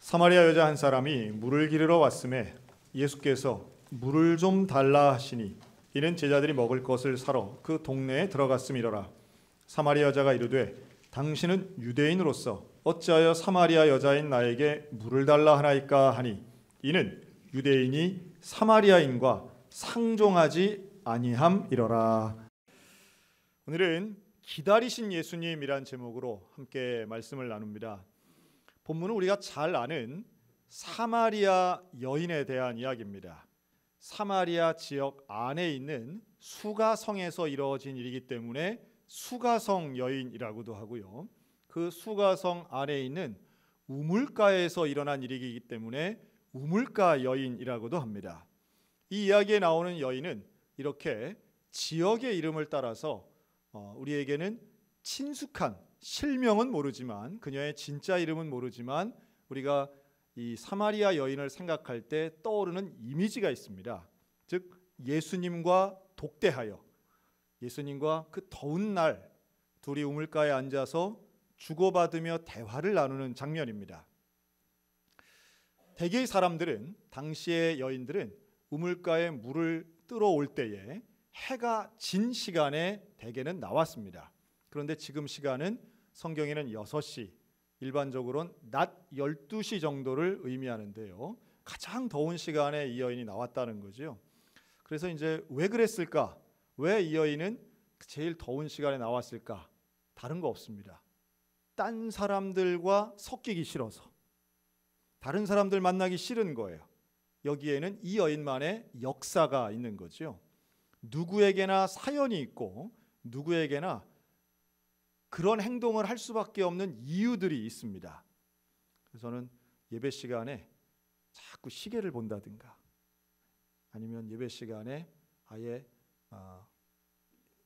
사마리아 여자 한 사람이 물을 기르러 왔음에 예수께서 물을 좀 달라 하시니 이는 제자들이 먹을 것을 사러 그 동네에 들어갔음이로라. 사마리아 여자가 이르되 당신은 유대인으로서 어찌하여 사마리아 여자인 나에게 물을 달라 하나이까 하니 이는 유대인이 사마리아인과 상종하지 아니함이로라. 오늘은 기다리신 예수님이란 제목으로 함께 말씀을 나눕니다. 본문은 우리가 잘 아는 사마리아 여인에 대한 이야기입니다. 사마리아 지역 안에 있는 수가성에서 이루어진 일이기 때문에 수가성 여인이라고도 하고요. 그 수가성 안에 있는 우물가에서 일어난 일이기 때문에 우물가 여인이라고도 합니다. 이 이야기에 나오는 여인은 이렇게 지역의 이름을 따라서 우리에게는 친숙한, 실명은 모르지만 그녀의 진짜 이름은 모르지만 우리가 이 사마리아 여인을 생각할 때 떠오르는 이미지가 있습니다. 즉 예수님과 독대하여 예수님과 그 더운 날 둘이 우물가에 앉아서 주고받으며 대화를 나누는 장면입니다. 대개의 사람들은, 당시의 여인들은 우물가에 물을 뜨러 올 때에 해가 진 시간에 대개는 나왔습니다. 그런데 지금 시간은 성경에는 6시, 일반적으로는 낮 12시 정도를 의미하는데요. 가장 더운 시간에 이 여인이 나왔다는 거죠. 그래서 이제 왜 그랬을까? 왜 이 여인은 제일 더운 시간에 나왔을까? 다른 거 없습니다. 딴 사람들과 섞이기 싫어서, 다른 사람들 만나기 싫은 거예요. 여기에는 이 여인만의 역사가 있는 거죠. 누구에게나 사연이 있고 누구에게나 그런 행동을 할 수밖에 없는 이유들이 있습니다. 그래서 저는 예배 시간에 자꾸 시계를 본다든가 아니면 예배 시간에 아예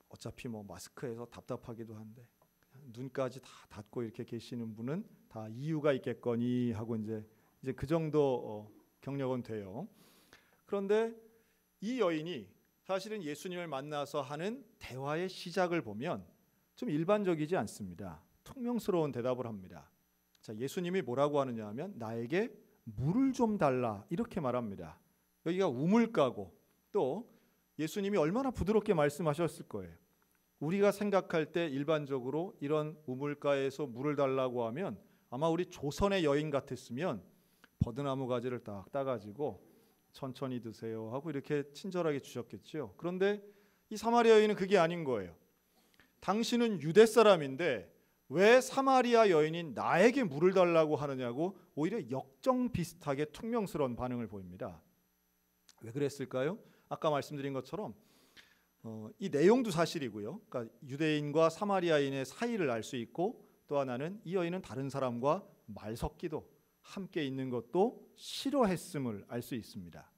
어차피 뭐 마스크해서 답답하기도 한데 그냥 눈까지 다 닫고 이렇게 계시는 분은 다 이유가 있겠거니 하고 이제 그 정도 경력은 돼요. 그런데 이 여인이 사실은 예수님을 만나서 하는 대화의 시작을 보면 좀 일반적이지 않습니다. 퉁명스러운 대답을 합니다. 자, 예수님이 뭐라고 하느냐 하면 나에게 물을 좀 달라 이렇게 말합니다. 여기가 우물가고 또 예수님이 얼마나 부드럽게 말씀하셨을 거예요. 우리가 생각할 때 일반적으로 이런 우물가에서 물을 달라고 하면 아마 우리 조선의 여인 같았으면 버드나무 가지를 딱 따가지고 천천히 드세요 하고 이렇게 친절하게 주셨겠죠. 그런데 이 사마리아 여인은 그게 아닌 거예요. 당신은 유대 사람인데 왜 사마리아 여인인 나에게 물을 달라고 하느냐고 오히려 역정 비슷하게 퉁명스러운 반응을 보입니다. 왜 그랬을까요? 아까 말씀드린 것처럼 이 내용도 사실이고요. 그러니까 유대인과 사마리아인의 사이를 알 수 있고 또 하나는 이 여인은 다른 사람과 말 섞기도 함께 있는 것도 싫어했음을 알 수 있습니다.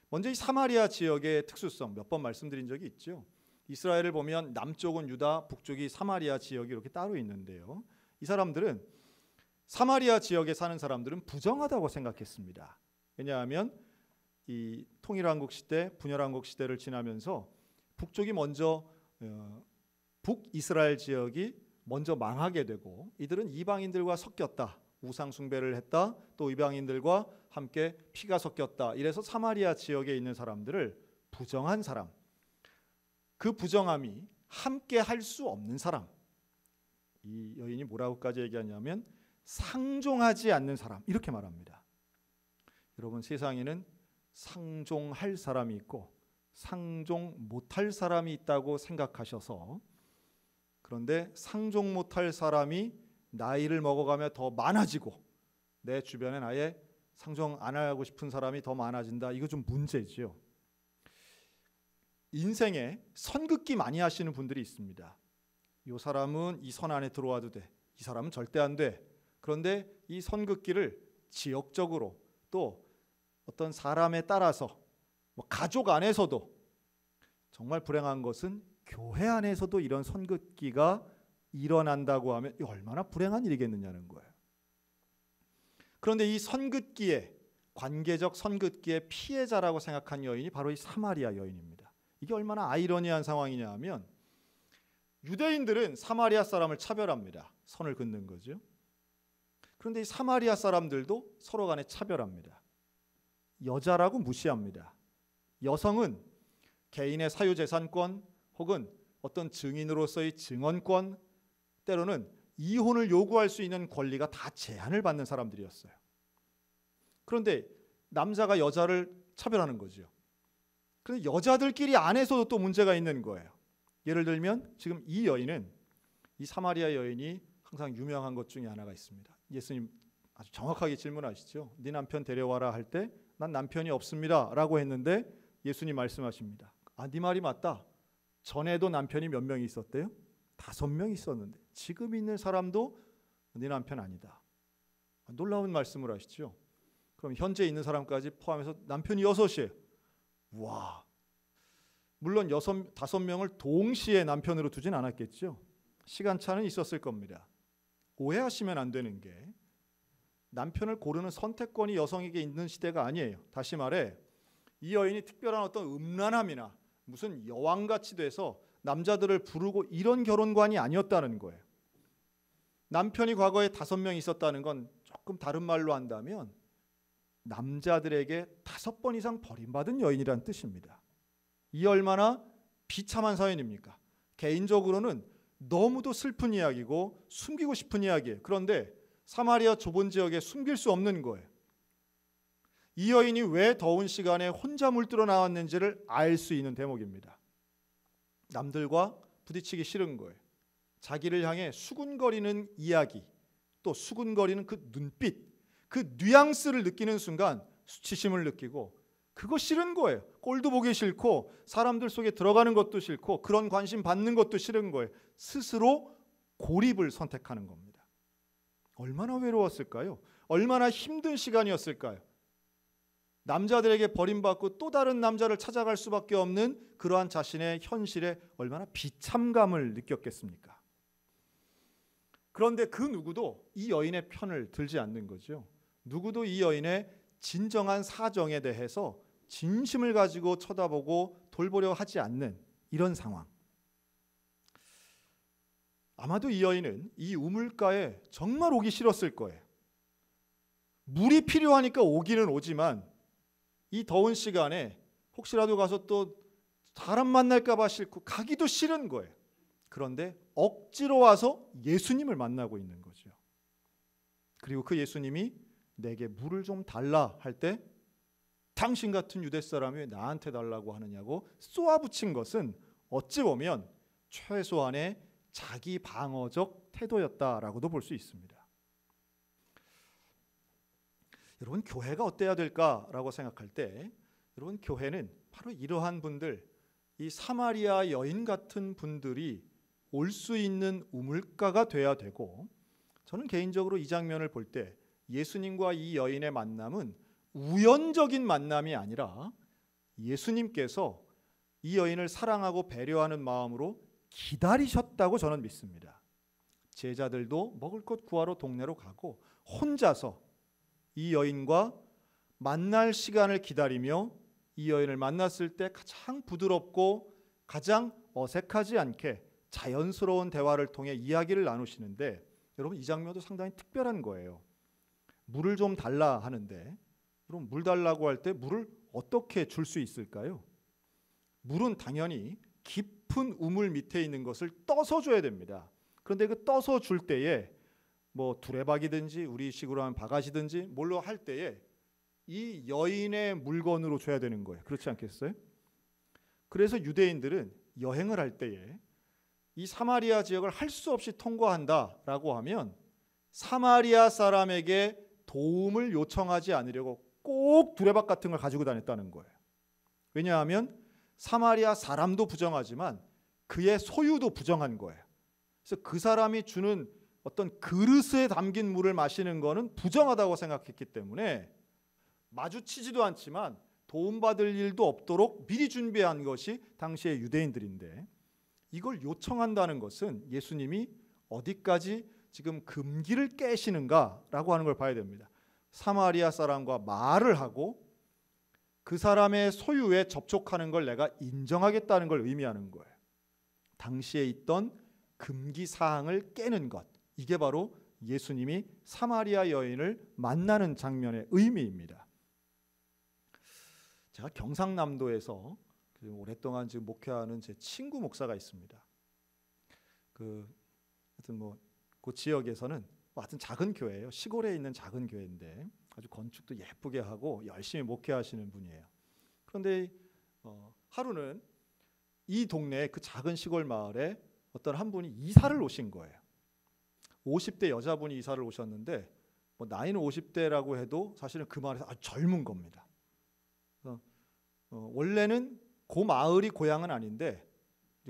먼저 이 사마리아 지역의 특수성 몇 번 말씀드린 적이 있죠. 이스라엘을 보면 남쪽은 유다, 북쪽이 사마리아 지역이 이렇게 따로 있는데요. 이 사람들은 사마리아 지역에 사는 사람들은 부정하다고 생각했습니다. 왜냐하면 이 통일한국 시대, 분열한국 시대를 지나면서 북쪽이 먼저 북이스라엘 지역이 먼저 망하게 되고 이들은 이방인들과 섞였다. 우상 숭배를 했다. 또 이방인들과 함께 피가 섞였다. 이래서 사마리아 지역에 있는 사람들을 부정한 사람. 그 부정함이 함께 할 수 없는 사람. 이 여인이 뭐라고까지 얘기하냐면 상종하지 않는 사람. 이렇게 말합니다. 여러분 세상에는 상종할 사람이 있고 상종 못할 사람이 있다고 생각하셔서 그런데 상종 못할 사람이 나이를 먹어가며 더 많아지고 내 주변엔 아예 상종 안 하고 싶은 사람이 더 많아진다. 이거 좀 문제죠. 인생에 선긋기 많이 하시는 분들이 있습니다. 이 사람은 이 선 안에 들어와도 돼. 이 사람은 절대 안 돼. 그런데 이 선긋기를 지역적으로 또 어떤 사람에 따라서 가족 안에서도 정말 불행한 것은 교회 안에서도 이런 선긋기가 일어난다고 하면 얼마나 불행한 일이겠느냐는 거예요. 그런데 이 선긋기에 관계적 선긋기의 피해자라고 생각한 여인이 바로 이 사마리아 여인입니다. 이게 얼마나 아이러니한 상황이냐 하면 유대인들은 사마리아 사람을 차별합니다. 선을 긋는 거죠. 그런데 이 사마리아 사람들도 서로 간에 차별합니다. 여자라고 무시합니다. 여성은 개인의 사유재산권 혹은 어떤 증인으로서의 증언권, 때로는 이혼을 요구할 수 있는 권리가 다 제한을 받는 사람들이었어요. 그런데 남자가 여자를 차별하는 거죠. 그런데 여자들끼리 안에서도 또 문제가 있는 거예요. 예를 들면 지금 이 여인은, 이 사마리아 여인이 항상 유명한 것 중에 하나가 있습니다. 예수님 아주 정확하게 질문하시죠. 네 남편 데려와라 할 때 난 남편이 없습니다 라고 했는데 예수님 말씀하십니다. 아, 네 말이 맞다. 전에도 남편이 몇 명이 있었대요? 5명 있었는데 지금 있는 사람도 네 남편 아니다. 놀라운 말씀을 하시죠. 그럼 현재 있는 사람까지 포함해서 남편이 6이에요. 와, 물론 5명을 동시에 남편으로 두진 않았겠죠. 시간차는 있었을 겁니다. 오해하시면 안 되는 게 남편을 고르는 선택권이 여성에게 있는 시대가 아니에요. 다시 말해 이 여인이 특별한 어떤 음란함이나 무슨 여왕같이 돼서 남자들을 부르고 이런 결혼관이 아니었다는 거예요. 남편이 과거에 5명 있었다는 건 조금 다른 말로 한다면 남자들에게 5번 이상 버림받은 여인이란 뜻입니다. 이 얼마나 비참한 사연입니까? 개인적으로는 너무도 슬픈 이야기고 숨기고 싶은 이야기예요. 그런데 사마리아 좁은 지역에 숨길 수 없는 거예요. 이 여인이 왜 더운 시간에 혼자 물들어 나왔는지를 알 수 있는 대목입니다. 남들과 부딪히기 싫은 거예요. 자기를 향해 수군거리는 이야기, 또 수군거리는 그 눈빛, 그 뉘앙스를 느끼는 순간 수치심을 느끼고 그거 싫은 거예요. 꼴도 보기 싫고 사람들 속에 들어가는 것도 싫고 그런 관심 받는 것도 싫은 거예요. 스스로 고립을 선택하는 겁니다. 얼마나 외로웠을까요? 얼마나 힘든 시간이었을까요? 남자들에게 버림받고 또 다른 남자를 찾아갈 수밖에 없는 그러한 자신의 현실에 얼마나 비참감을 느꼈겠습니까? 그런데 그 누구도 이 여인의 편을 들지 않는 거죠. 누구도 이 여인의 진정한 사정에 대해서 진심을 가지고 쳐다보고 돌보려 하지 않는 이런 상황. 아마도 이 여인은 이 우물가에 정말 오기 싫었을 거예요. 물이 필요하니까 오기는 오지만 이 더운 시간에 혹시라도 가서 또 사람 만날까 봐 싫고 가기도 싫은 거예요. 그런데 억지로 와서 예수님을 만나고 있는 거죠. 그리고 그 예수님이 내게 물을 좀 달라 할 때 당신 같은 유대 사람이 왜 나한테 달라고 하느냐고 쏘아붙인 것은 어찌 보면 최소한의 자기 방어적 태도였다라고도 볼 수 있습니다. 여러분, 교회가 어때야 될까라고 생각할 때 여러분, 교회는 바로 이러한 분들, 이 사마리아 여인 같은 분들이 올 수 있는 우물가가 돼야 되고, 저는 개인적으로 이 장면을 볼 때 예수님과 이 여인의 만남은 우연적인 만남이 아니라 예수님께서 이 여인을 사랑하고 배려하는 마음으로 기다리셨다고 저는 믿습니다. 제자들도 먹을 것 구하러 동네로 가고 혼자서 이 여인과 만날 시간을 기다리며 이 여인을 만났을 때 가장 부드럽고 가장 어색하지 않게 자연스러운 대화를 통해 이야기를 나누시는데, 여러분 이 장면도 상당히 특별한 거예요. 물을 좀 달라 하는데, 여러분 물 달라고 할 때 물을 어떻게 줄 수 있을까요? 물은 당연히 깊은 우물 밑에 있는 것을 떠서 줘야 됩니다. 그런데 그 떠서 줄 때에 뭐 두레박이든지 우리 식으로 하면 바가지든지 뭘로 할 때에 이 여인의 물건으로 줘야 되는 거예요. 그렇지 않겠어요? 그래서 유대인들은 여행을 할 때에 이 사마리아 지역을 할 수 없이 통과한다라고 하면 사마리아 사람에게 도움을 요청하지 않으려고 꼭 두레박 같은 걸 가지고 다녔다는 거예요. 왜냐하면 사마리아 사람도 부정하지만 그의 소유도 부정한 거예요. 그래서 그 사람이 주는 어떤 그릇에 담긴 물을 마시는 거는 부정하다고 생각했기 때문에 마주치지도 않지만 도움받을 일도 없도록 미리 준비한 것이 당시의 유대인들인데, 이걸 요청한다는 것은 예수님이 어디까지 지금 금기를 깨시는가라고 하는 걸 봐야 됩니다. 사마리아 사람과 말을 하고 그 사람의 소유에 접촉하는 걸 내가 인정하겠다는 걸 의미하는 거예요. 당시에 있던 금기 사항을 깨는 것, 이게 바로 예수님이 사마리아 여인을 만나는 장면의 의미입니다. 제가 경상남도에서 오랫동안 지금 목회하는 제 친구 목사가 있습니다. 하여튼 그 지역에서는 하여튼 작은 교회예요. 시골에 있는 작은 교회인데 아주 건축도 예쁘게 하고 열심히 목회하시는 분이에요. 그런데 하루는 이 동네 그 작은 시골 마을에 어떤 한 분이 이사를 오신 거예요. 50대 여자분이 이사를 오셨는데 나이는 50대라고 해도 사실은 그 마을에서 아주 젊은 겁니다. 원래는 그 마을이 고향은 아닌데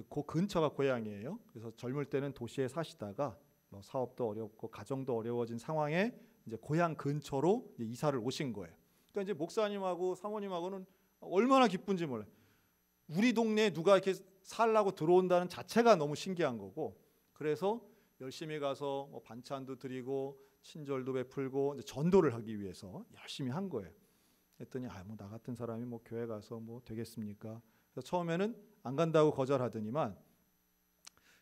그 근처가 고향이에요. 그래서 젊을 때는 도시에 사시다가 사업도 어렵고 가정도 어려워진 상황에 이제 고향 근처로 이제 이사를 오신 거예요. 그러니까 이제 목사님하고 사모님하고는 얼마나 기쁜지 몰라요. 우리 동네에 누가 이렇게 살라고 들어온다는 자체가 너무 신기한 거고, 그래서 열심히 가서 반찬도 드리고 친절도 베풀고 이제 전도를 하기 위해서 열심히 한 거예요. 했더니 나 같은 사람이 교회 가서 되겠습니까? 그래서 처음에는 안 간다고 거절하더니만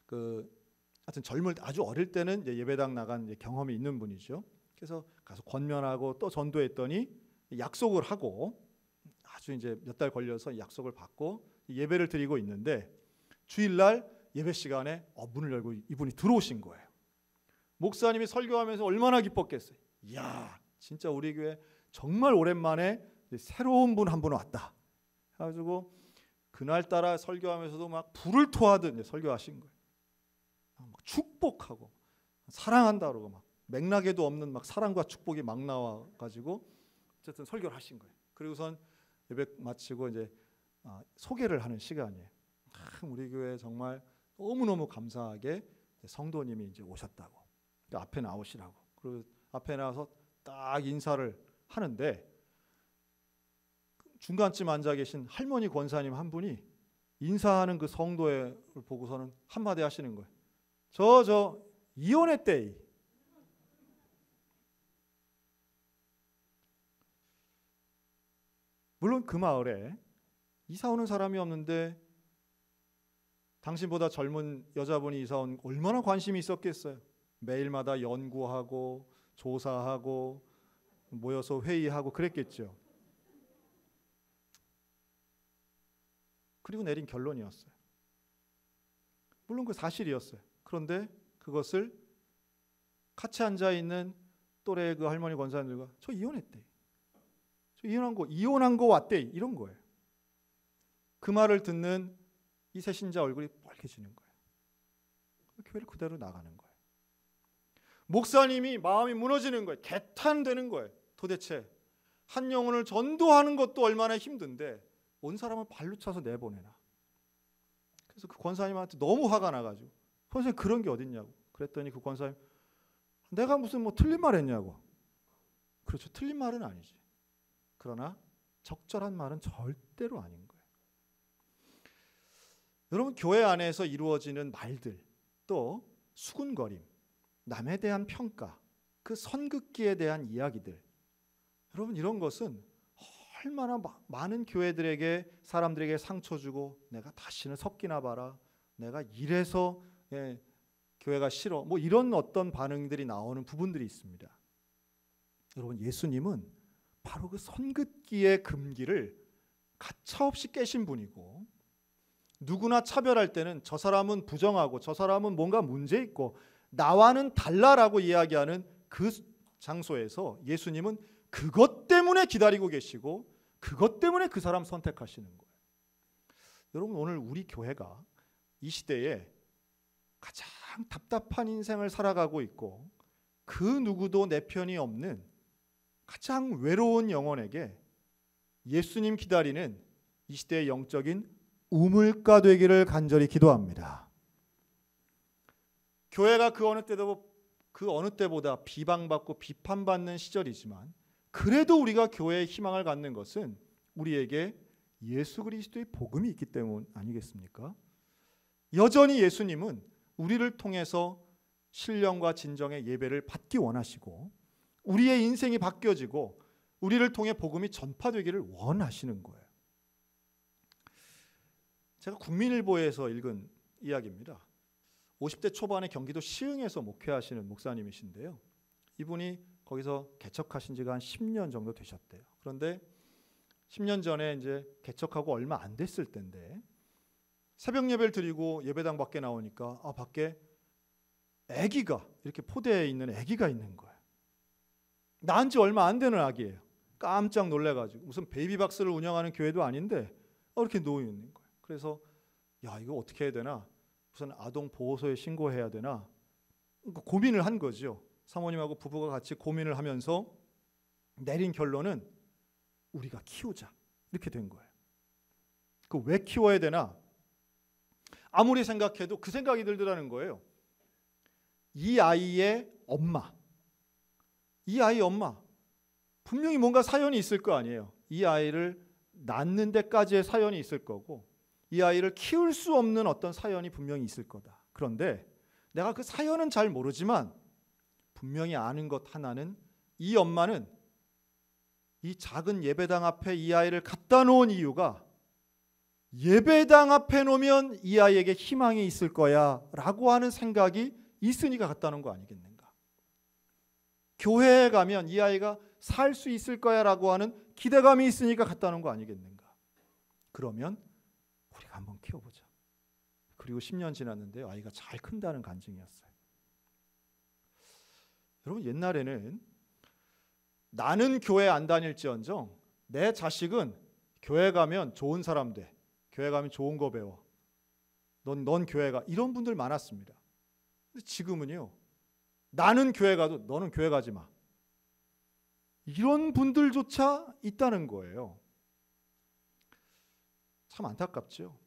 하여튼 젊을 때 아주 어릴 때는 이제 예배당 나간 이제 경험이 있는 분이죠. 그래서 가서 권면하고 또 전도했더니 약속을 하고 아주 이제 몇 달 걸려서 약속을 받고 예배를 드리고 있는데 주일날 예배 시간에 문을 열고 이분이 들어오신 거예요. 목사님이 설교하면서 얼마나 기뻤겠어요. 이야, 진짜 우리 교회 정말 오랜만에 새로운 분 한 분 왔다. 그래가지고 그날따라 설교하면서도 막 불을 토하듯 설교하신 거예요. 막 축복하고 사랑한다 그러고 막 맥락에도 없는 막 사랑과 축복이 막 나와가지고 어쨌든 설교를 하신 거예요. 그리고선 예배 마치고 이제 소개를 하는 시간이에요. 우리 교회 정말 너무너무 감사하게 성도님이 이제 오셨다고 앞에 나오시라고. 그리고 앞에 나와서 딱 인사를 하는데 중간쯤 앉아 계신 할머니 권사님 한 분이 인사하는 그 성도를 보고서는 한마디 하시는 거예요. 저 이혼했대. 물론 그 마을에 이사 오는 사람이 없는데 당신보다 젊은 여자분이 이사 온 얼마나 관심이 있었겠어요. 매일마다 연구하고 조사하고 모여서 회의하고 그랬겠죠. 그리고 내린 결론이었어요. 물론 그 사실이었어요. 그런데 그것을 같이 앉아 있는 또래 그 할머니 권사님들과 저 이혼했대. 저 이혼한 거 왔대. 이런 거예요. 그 말을 듣는 이 새신자 얼굴이 빨개지는 거예요. 교회를 그대로 나가는 거예요. 목사님이 마음이 무너지는 거예요. 개탄되는 거예요. 도대체 한 영혼을 전도하는 것도 얼마나 힘든데 온 사람을 발로 차서 내보내나. 그래서 그 권사님한테 너무 화가 나가지고 선생님 그런 게 어딨냐고 그랬더니 그 권사님 내가 무슨 틀린 말 했냐고. 그렇죠. 틀린 말은 아니지. 그러나 적절한 말은 절대로 아닌 거예요. 여러분 교회 안에서 이루어지는 말들 또 수군거림 남에 대한 평가 그 선긋기에 대한 이야기들 여러분 이런 것은 얼마나 많은 교회들에게 사람들에게 상처 주고 내가 다시는 섞이나 봐라 내가 이래서 교회가 싫어 이런 어떤 반응들이 나오는 부분들이 있습니다. 여러분 예수님은 바로 그 선긋기의 금기를 가차없이 깨신 분이고 누구나 차별할 때는 저 사람은 부정하고 저 사람은 뭔가 문제 있고 나와는 달라라고 이야기하는 그 장소에서 예수님은 그것 때문에 기다리고 계시고 그것 때문에 그 사람 선택하시는 거예요. 여러분 오늘 우리 교회가 이 시대에 가장 답답한 인생을 살아가고 있고 그 누구도 내 편이 없는 가장 외로운 영혼에게 예수님 기다리는 이 시대의 영적인 우물가 되기를 간절히 기도합니다. 교회가 그 어느 때보다 비방받고 비판받는 시절이지만 그래도 우리가 교회에 희망을 갖는 것은 우리에게 예수 그리스도의 복음이 있기 때문 아니겠습니까? 여전히 예수님은 우리를 통해서 신령과 진정의 예배를 받기 원하시고 우리의 인생이 바뀌어지고 우리를 통해 복음이 전파되기를 원하시는 거예요. 제가 국민일보에서 읽은 이야기입니다. 50대 초반에 경기도 시흥에서 목회하시는 목사님이신데요. 이분이 거기서 개척하신 지가 한 10년 정도 되셨대요. 그런데 10년 전에 이제 개척하고 얼마 안 됐을 때인데 새벽 예배를 드리고 예배당 밖에 나오니까 밖에 아기가 이렇게 포대에 있는 아기가 있는 거예요. 낳은 지 얼마 안 되는 아기예요. 깜짝 놀래가지고 무슨 베이비박스를 운영하는 교회도 아닌데 이렇게 놓여 있는 거예요. 그래서 야, 이거 어떻게 해야 되나? 무슨 아동 보호소에 신고해야 되나? 고민을 한 거죠. 사모님하고 부부가 같이 고민을 하면서 내린 결론은 우리가 키우자, 이렇게 된 거예요. 그 왜 키워야 되나? 아무리 생각해도 그 생각이 들더라는 거예요. 이 아이의 엄마, 이 아이 엄마 분명히 뭔가 사연이 있을 거 아니에요. 이 아이를 낳는 데까지의 사연이 있을 거고 이 아이를 키울 수 없는 어떤 사연이 분명히 있을 거다. 그런데 내가 그 사연은 잘 모르지만 분명히 아는 것 하나는 이 엄마는 이 작은 예배당 앞에 이 아이를 갖다 놓은 이유가 예배당 앞에 놓으면 이 아이에게 희망이 있을 거야 라고 하는 생각이 있으니까 갖다 놓은 거 아니겠는가. 교회에 가면 이 아이가 살 수 있을 거야 라고 하는 기대감이 있으니까 갖다 놓은 거 아니겠는가. 그러면 우리가 한번 키워보자. 그리고 10년 지났는데 아이가 잘 큰다는 간증이었어요. 여러분, 옛날에는 나는 교회 안 다닐지언정 내 자식은 교회 가면 좋은 사람 돼. 교회 가면 좋은 거 배워. 넌 교회 가. 이런 분들 많았습니다. 근데 지금은요. 나는 교회 가도 너는 교회 가지 마. 이런 분들조차 있다는 거예요. 참 안타깝죠.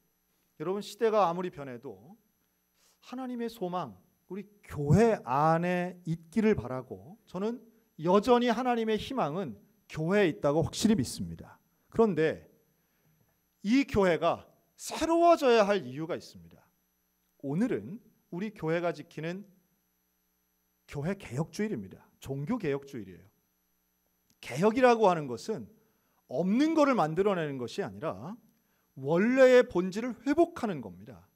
여러분, 시대가 아무리 변해도 하나님의 소망, 우리 교회 안에 있기를 바라고 저는 여전히 하나님의 희망은 교회에 있다고 확실히 믿습니다. 그런데 이 교회가 새로워져야 할 이유가 있습니다. 오늘은 우리 교회가 지키는 교회 개혁주일입니다. 종교 개혁주일이에요. 개혁이라고 하는 것은 없는 것을 만들어내는 것이 아니라 원래의 본질을 회복하는 겁니다.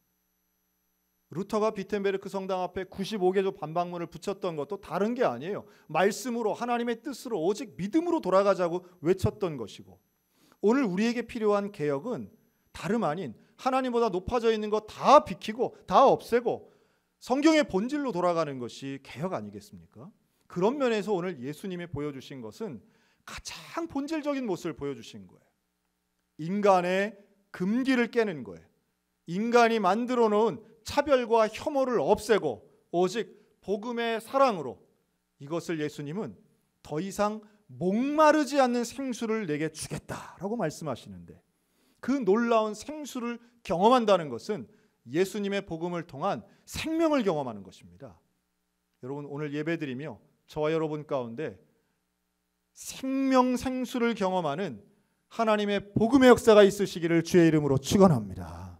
루터가 비텐베르크 성당 앞에 95개조 반박문을 붙였던 것도 다른 게 아니에요. 말씀으로, 하나님의 뜻으로, 오직 믿음으로 돌아가자고 외쳤던 것이고, 오늘 우리에게 필요한 개혁은 다름 아닌 하나님보다 높아져 있는 것 다 비키고 다 없애고 성경의 본질로 돌아가는 것이 개혁 아니겠습니까? 그런 면에서 오늘 예수님이 보여주신 것은 가장 본질적인 모습을 보여주신 거예요. 인간의 금기를 깨는 거예요. 인간이 만들어 놓은 차별과 혐오를 없애고 오직 복음의 사랑으로, 이것을 예수님은 더 이상 목마르지 않는 생수를 내게 주겠다라고 말씀하시는데, 그 놀라운 생수를 경험한다는 것은 예수님의 복음을 통한 생명을 경험하는 것입니다. 여러분, 오늘 예배드리며 저와 여러분 가운데 생명 생수를 경험하는 하나님의 복음의 역사가 있으시기를 주의 이름으로 축원합니다.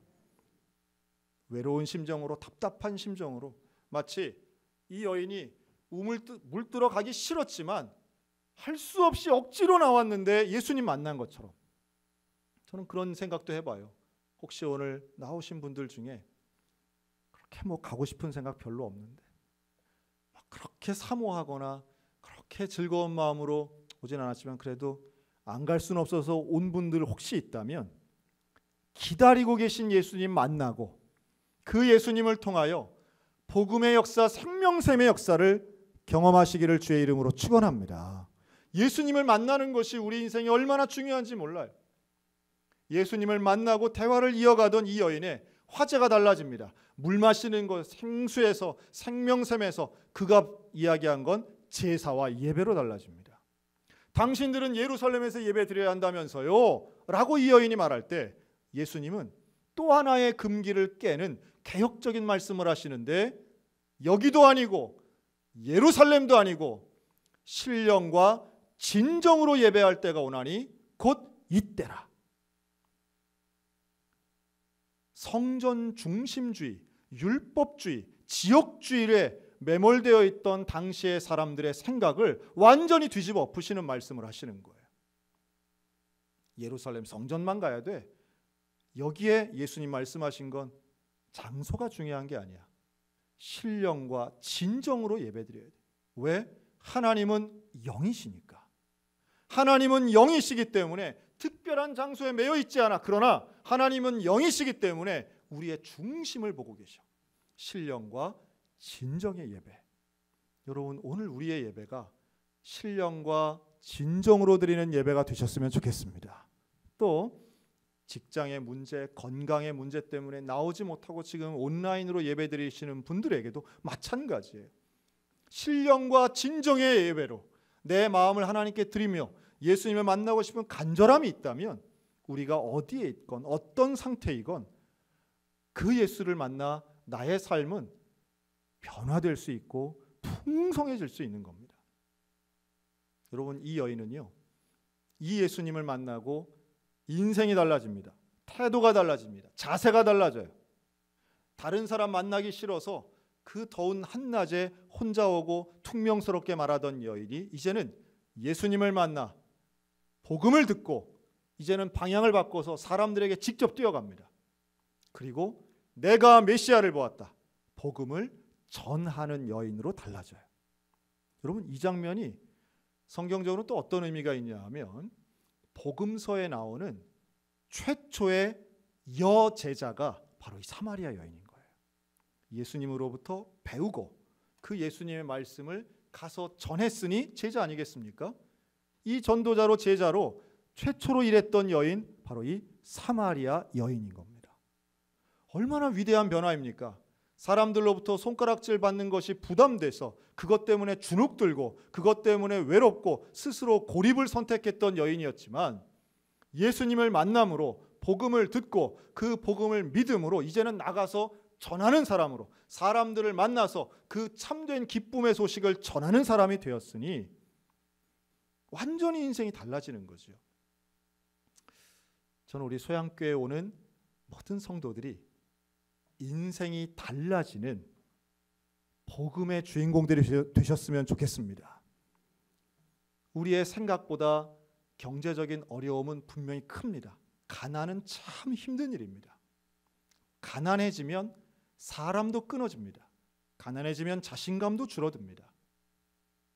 외로운 심정으로, 답답한 심정으로, 마치 이 여인이 물들어 가기 싫었지만 할 수 없이 억지로 나왔는데 예수님 만난 것처럼, 저는 그런 생각도 해봐요. 혹시 오늘 나오신 분들 중에 그렇게 가고 싶은 생각 별로 없는데 그렇게 사모하거나 그렇게 즐거운 마음으로 오진 않았지만 그래도 안 갈 수는 없어서 온 분들 혹시 있다면 기다리고 계신 예수님 만나고 그 예수님을 통하여 복음의 역사, 생명샘의 역사를 경험하시기를 주의 이름으로 축원합니다. 예수님을 만나는 것이 우리 인생이 얼마나 중요한지 몰라요. 예수님을 만나고 대화를 이어가던 이 여인의 화제가 달라집니다. 물 마시는 것, 생수에서, 생명샘에서 그가 이야기한 건 제사와 예배로 달라집니다. 당신들은 예루살렘에서 예배 드려야 한다면서요 라고 이 여인이 말할 때 예수님은 또 하나의 금기를 깨는 개혁적인 말씀을 하시는데, 여기도 아니고 예루살렘도 아니고 신령과 진정으로 예배할 때가 오나니 곧 이때라. 성전 중심주의, 율법주의, 지역주의에 매몰되어 있던 당시의 사람들의 생각을 완전히 뒤집어 엎으시는 말씀을 하시는 거예요. 예루살렘 성전만 가야 돼. 여기에 예수님 말씀하신 건 장소가 중요한 게 아니야. 신령과 진정으로 예배드려야 돼요. 왜? 하나님은 영이시니까. 하나님은 영이시기 때문에 특별한 장소에 매여 있지 않아. 그러나 하나님은 영이시기 때문에 우리의 중심을 보고 계셔. 신령과 진정의 예배. 여러분, 오늘 우리의 예배가 신령과 진정으로 드리는 예배가 되셨으면 좋겠습니다. 또 직장의 문제, 건강의 문제 때문에 나오지 못하고 지금 온라인으로 예배 드리시는 분들에게도 마찬가지예요. 신령과 진정의 예배로 내 마음을 하나님께 드리며 예수님을 만나고 싶은 간절함이 있다면 우리가 어디에 있건 어떤 상태이건 그 예수를 만나 나의 삶은 변화될 수 있고 풍성해질 수 있는 겁니다. 여러분, 이 여인은요, 이 예수님을 만나고 인생이 달라집니다. 태도가 달라집니다. 자세가 달라져요. 다른 사람 만나기 싫어서 그 더운 한낮에 혼자 오고 퉁명스럽게 말하던 여인이 이제는 예수님을 만나 복음을 듣고 이제는 방향을 바꿔서 사람들에게 직접 뛰어갑니다. 그리고 내가 메시아를 보았다. 복음을 전하는 여인으로 달라져요. 여러분, 이 장면이 성경적으로 또 어떤 의미가 있냐 하면 복음서에 나오는 최초의 여제자가 바로 이 사마리아 여인인 거예요. 예수님으로부터 배우고 그 예수님의 말씀을 가서 전했으니 제자 아니겠습니까? 이 전도자로 제자로 최초로 일했던 여인, 바로 이 사마리아 여인인 겁니다. 얼마나 위대한 변화입니까? 사람들로부터 손가락질 받는 것이 부담돼서 그것 때문에 주눅 들고 그것 때문에 외롭고 스스로 고립을 선택했던 여인이었지만 예수님을 만남으로 복음을 듣고 그 복음을 믿음으로 이제는 나가서 전하는 사람으로 사람들을 만나서 그 참된 기쁨의 소식을 전하는 사람이 되었으니 완전히 인생이 달라지는 거죠. 저는 우리 소양교회에 오는 모든 성도들이 인생이 달라지는 복음의 주인공들이 되셨으면 좋겠습니다. 우리의 생각보다 경제적인 어려움은 분명히 큽니다. 가난은 참 힘든 일입니다. 가난해지면 사람도 끊어집니다. 가난해지면 자신감도 줄어듭니다.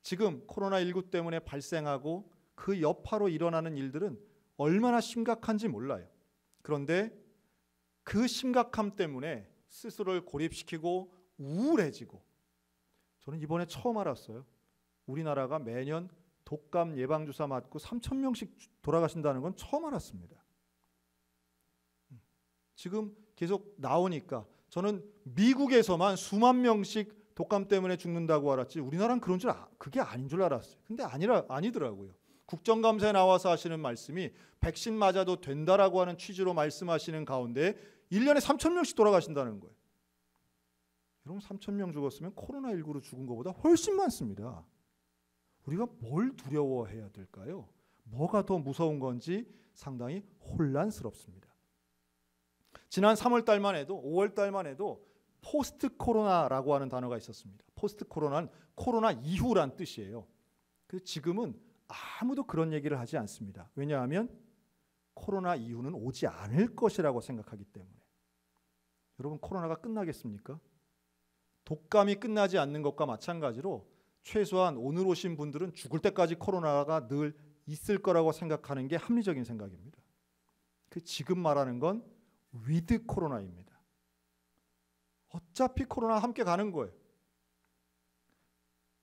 지금 코로나19 때문에 발생하고 그 여파로 일어나는 일들은 얼마나 심각한지 몰라요. 그런데 그 심각함 때문에 스스로를 고립시키고 우울해지고, 저는 이번에 처음 알았어요. 우리나라가 매년 독감 예방주사 맞고 3,000명씩 돌아가신다는 건 처음 알았습니다. 지금 계속 나오니까 저는 미국에서만 수만 명씩 독감 때문에 죽는다고 알았지 우리나라는 그런 줄 그게 아닌 줄 알았어요. 근데 아니더라고요. 국정감사에 나와서 하시는 말씀이 백신 맞아도 된다라고 하는 취지로 말씀하시는 가운데 1년에 3,000명씩 돌아가신다는 거예요. 여러분, 3,000명 죽었으면 코로나19로 죽은 것보다 훨씬 많습니다. 우리가 뭘 두려워해야 될까요? 뭐가 더 무서운 건지 상당히 혼란스럽습니다. 지난 3월 달만 해도 5월 달만 해도 포스트 코로나라고 하는 단어가 있었습니다. 포스트 코로나는 코로나 이후란 뜻이에요. 지금은 아무도 그런 얘기를 하지 않습니다. 왜냐하면 코로나 이후는 오지 않을 것이라고 생각하기 때문에. 여러분, 코로나가 끝나겠습니까? 독감이 끝나지 않는 것과 마찬가지로 최소한 오늘 오신 분들은 죽을 때까지 코로나가 늘 있을 거라고 생각하는 게 합리적인 생각입니다. 지금 말하는 건 위드 코로나입니다. 어차피 코로나 함께 가는 거예요.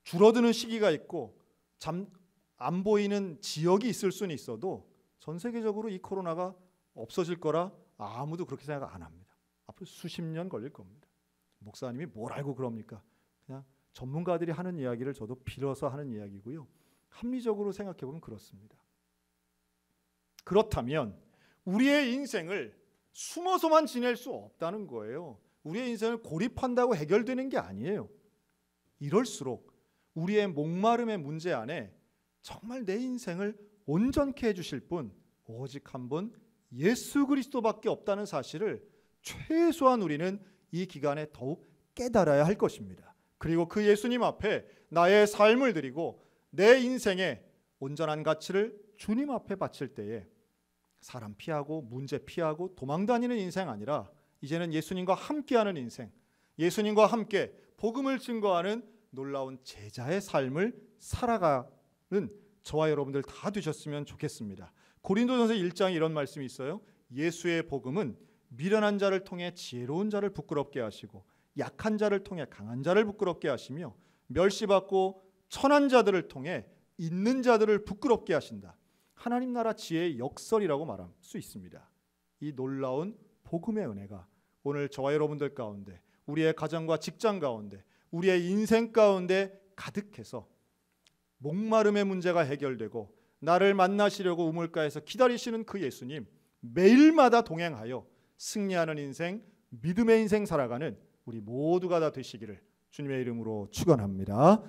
줄어드는 시기가 있고 안 보이는 지역이 있을 수는 있어도 전 세계적으로 이 코로나가 없어질 거라 아무도 그렇게 생각 안 합니다. 앞으로 수십 년 걸릴 겁니다. 목사님이 뭘 알고 그럽니까? 그냥 전문가들이 하는 이야기를 저도 빌어서 하는 이야기고요. 합리적으로 생각해 보면 그렇습니다. 그렇다면 우리의 인생을 숨어서만 지낼 수 없다는 거예요. 우리의 인생을 고립한다고 해결되는 게 아니에요. 이럴수록 우리의 목마름의 문제 안에 정말 내 인생을 온전케 해주실 분, 오직 한 분 예수 그리스도밖에 없다는 사실을 최소한 우리는 이 기간에 더욱 깨달아야 할 것입니다. 그리고 그 예수님 앞에 나의 삶을 드리고 내 인생의 온전한 가치를 주님 앞에 바칠 때에 사람 피하고 문제 피하고 도망다니는 인생 아니라 이제는 예수님과 함께하는 인생, 예수님과 함께 복음을 증거하는 놀라운 제자의 삶을 살아가는 저와 여러분들 다 되셨으면 좋겠습니다. 고린도전서 1장에 이런 말씀이 있어요. 예수의 복음은 미련한 자를 통해 지혜로운 자를 부끄럽게 하시고 약한 자를 통해 강한 자를 부끄럽게 하시며 멸시받고 천한 자들을 통해 있는 자들을 부끄럽게 하신다. 하나님 나라 지혜의 역설이라고 말할 수 있습니다. 이 놀라운 복음의 은혜가 오늘 저와 여러분들 가운데, 우리의 가정과 직장 가운데, 우리의 인생 가운데 가득해서 목마름의 문제가 해결되고 나를 만나시려고 우물가에서 기다리시는 그 예수님, 매일마다 동행하여 승리하는 인생, 믿음의 인생 살아가는 우리 모두가 다 되시기를 주님의 이름으로 축원합니다.